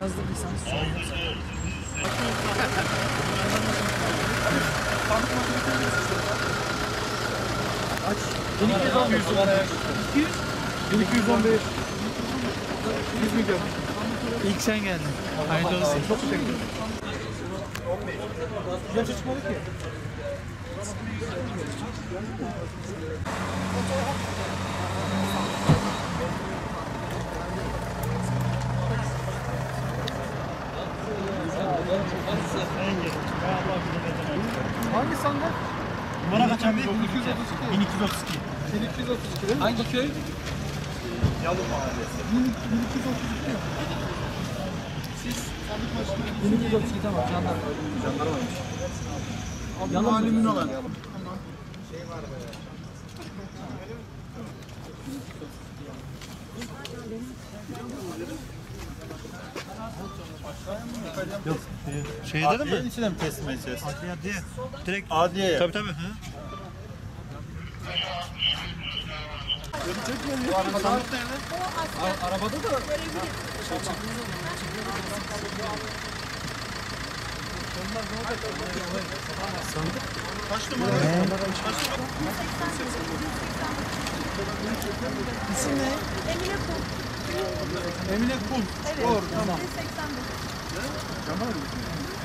Yazdırdıysanız sorun. Aç. 1215. 100 milyon. İlk sen geldin. Hayırlı olsun. Çok teşekkür ederim. 15. Güzel çıkmadı ki. Hangi sandal? Numara kaç abi? 1232. 1232. 1232 değil mi? Hangi köy? Yalın Mahallesi. 1232. Siz sandık başkanı. 1232 tamam. Jandarmaymış. Yanım halimin olan. Tamam. Şey var be. Yok. Şeyde de mi? İçine mi teslim edeceğiz? Adliye. Direkt. Adliyeye. Tabii. Hı. Bu arabada arabada da Kaç numara? isim ne? Emine Kul. Emine Kul. Evet. Doğru tamam. 185.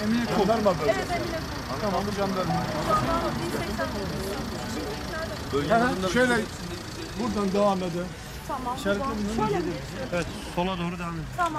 Emine Kul. Evet Emine Kul. Tamam bu jandarma. Jandarma 189. Şöyle buradan devam edelim. Tamam. İşaretle Şöyle mi? Evet. Sola doğru devam edin. Tamam.